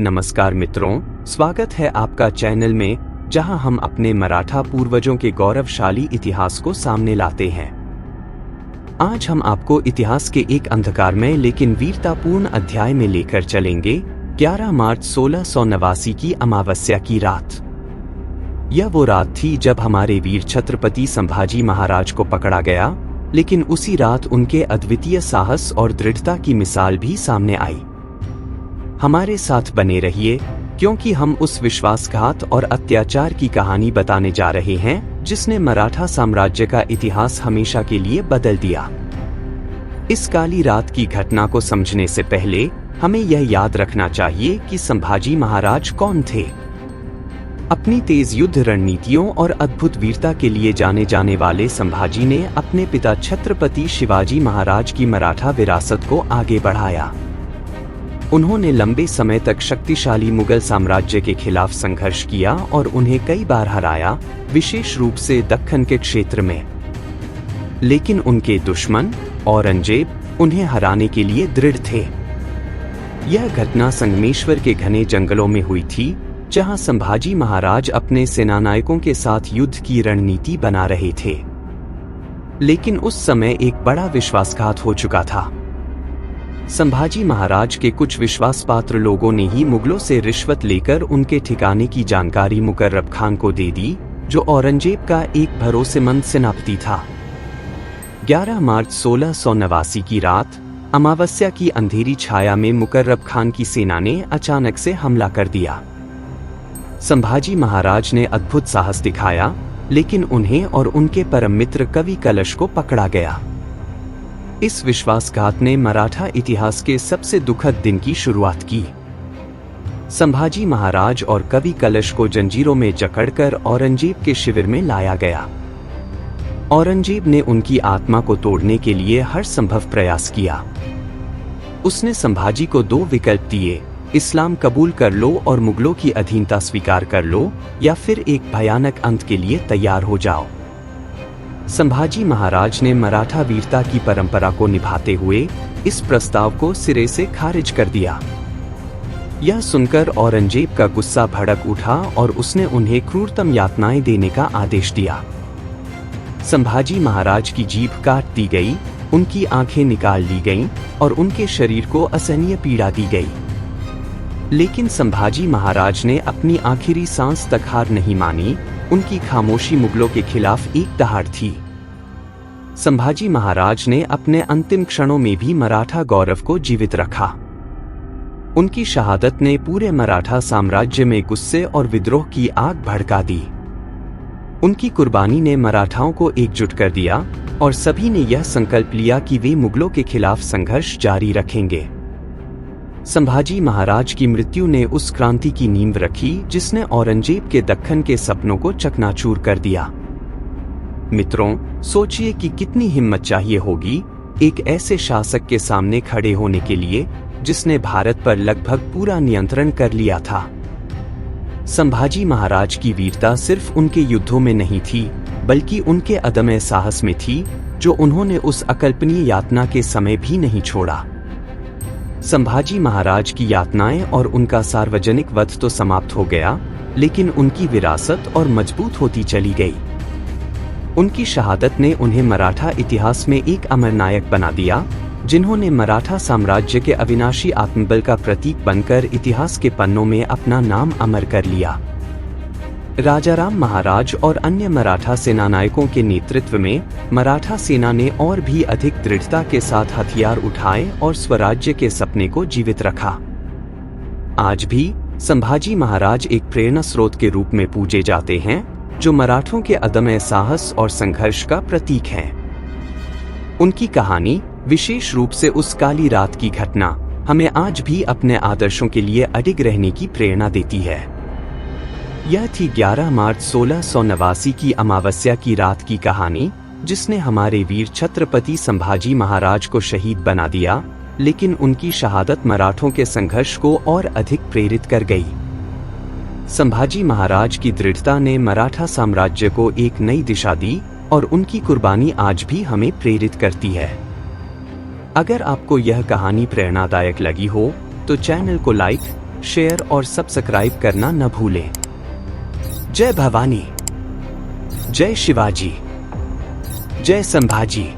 नमस्कार मित्रों, स्वागत है आपका चैनल में, जहां हम अपने मराठा पूर्वजों के गौरवशाली इतिहास को सामने लाते हैं। आज हम आपको इतिहास के एक अंधकारमय लेकिन वीरतापूर्ण अध्याय में लेकर चलेंगे। 11 मार्च 1689 की अमावस्या की रात। यह वो रात थी जब हमारे वीर छत्रपति संभाजी महाराज को पकड़ा गया, लेकिन उसी रात उनके अद्वितीय साहस और दृढ़ता की मिसाल भी सामने आई। हमारे साथ बने रहिए, क्योंकि हम उस विश्वासघात और अत्याचार की कहानी बताने जा रहे हैं जिसने मराठा साम्राज्य का इतिहास हमेशा के लिए बदल दिया। इस काली रात की घटना को समझने से पहले हमें यह याद रखना चाहिए कि संभाजी महाराज कौन थे। अपनी तेज युद्ध रणनीतियों और अद्भुत वीरता के लिए जाने जाने वाले संभाजी ने अपने पिता छत्रपति शिवाजी महाराज की मराठा विरासत को आगे बढ़ाया। उन्होंने लंबे समय तक शक्तिशाली मुगल साम्राज्य के खिलाफ संघर्ष किया और उन्हें कई बार हराया, विशेष रूप से दक्कन के क्षेत्र में। लेकिन उनके दुश्मन औरंगजेब उन्हें हराने के लिए दृढ़ थे। यह घटना संगमेश्वर के घने जंगलों में हुई थी, जहां संभाजी महाराज अपने सेनानायकों के साथ युद्ध की रणनीति बना रहे थे। लेकिन उस समय एक बड़ा विश्वासघात हो चुका था। संभाजी महाराज के कुछ विश्वासपात्र लोगों ने ही मुगलों से रिश्वत लेकर उनके ठिकाने की जानकारी मुकर्रब खान को दे दी, जो औरंगजेब का एक भरोसेमंद सेनापति था। 11 मार्च 1689 की रात अमावस्या की अंधेरी छाया में मुकर्रब खान की सेना ने अचानक से हमला कर दिया। संभाजी महाराज ने अद्भुत साहस दिखाया, लेकिन उन्हें और उनके परम मित्र कवि कलश को पकड़ा गया। इस विश्वासघात ने मराठा इतिहास के सबसे दुखद दिन की शुरुआत की। संभाजी महाराज और कवि कलश को जंजीरों में जकड़कर औरंगजेब के शिविर में लाया गया। औरंगजेब ने उनकी आत्मा को तोड़ने के लिए हर संभव प्रयास किया। उसने संभाजी को 2 विकल्प दिए: इस्लाम कबूल कर लो और मुगलों की अधीनता स्वीकार कर लो, या फिर एक भयानक अंत के लिए तैयार हो जाओ। संभाजी महाराज ने मराठा वीरता की परंपरा को निभाते हुए इस प्रस्ताव को सिरे से खारिज कर दिया। यह सुनकर औरंगजेब का गुस्सा भड़क उठा और उसने उन्हें क्रूरतम यातनाएं देने का आदेश दिया। संभाजी महाराज की जीभ काट दी गई, उनकी आंखें निकाल ली गईं और उनके शरीर को असहनीय पीड़ा दी गई। लेकिन संभाजी महाराज ने अपनी आखिरी सांस तक हार नहीं मानी। उनकी खामोशी मुगलों के खिलाफ एक दहाड़ थी। संभाजी महाराज ने अपने अंतिम क्षणों में भी मराठा गौरव को जीवित रखा। उनकी शहादत ने पूरे मराठा साम्राज्य में गुस्से और विद्रोह की आग भड़का दी। उनकी कुर्बानी ने मराठाओं को एकजुट कर दिया और सभी ने यह संकल्प लिया कि वे मुगलों के खिलाफ संघर्ष जारी रखेंगे। संभाजी महाराज की मृत्यु ने उस क्रांति की नींव रखी जिसने औरंगजेब के दक्कन के सपनों को चकनाचूर कर दिया। मित्रों, सोचिए कि कितनी हिम्मत चाहिए होगी एक ऐसे शासक के सामने खड़े होने के लिए जिसने भारत पर लगभग पूरा नियंत्रण कर लिया था। संभाजी महाराज की वीरता सिर्फ उनके युद्धों में नहीं थी, बल्कि उनके अदम्य साहस में थी, जो उन्होंने उस अकल्पनीय यातना के समय भी नहीं छोड़ा। संभाजी महाराज की यातनाएं और उनका सार्वजनिक वध तो समाप्त हो गया, लेकिन उनकी विरासत और मजबूत होती चली गई। उनकी शहादत ने उन्हें मराठा इतिहास में एक अमर नायक बना दिया, जिन्होंने मराठा साम्राज्य के अविनाशी आत्मबल का प्रतीक बनकर इतिहास के पन्नों में अपना नाम अमर कर लिया। राजाराम महाराज और अन्य मराठा सेनानायकों के नेतृत्व में मराठा सेना ने और भी अधिक दृढ़ता के साथ हथियार उठाए और स्वराज्य के सपने को जीवित रखा। आज भी संभाजी महाराज एक प्रेरणा स्रोत के रूप में पूजे जाते हैं, जो मराठों के अदम्य साहस और संघर्ष का प्रतीक है। उनकी कहानी, विशेष रूप से उस काली रात की घटना, हमें आज भी अपने आदर्शों के लिए अडिग रहने की प्रेरणा देती है। यह थी 11 मार्च 1689 की अमावस्या की रात की कहानी, जिसने हमारे वीर छत्रपति संभाजी महाराज को शहीद बना दिया, लेकिन उनकी शहादत मराठों के संघर्ष को और अधिक प्रेरित कर गई। संभाजी महाराज की दृढ़ता ने मराठा साम्राज्य को एक नई दिशा दी और उनकी कुर्बानी आज भी हमें प्रेरित करती है। अगर आपको यह कहानी प्रेरणादायक लगी हो तो चैनल को लाइक, शेयर और सब्सक्राइब करना न भूलें। जय भवानी, जय शिवाजी, जय संभाजी।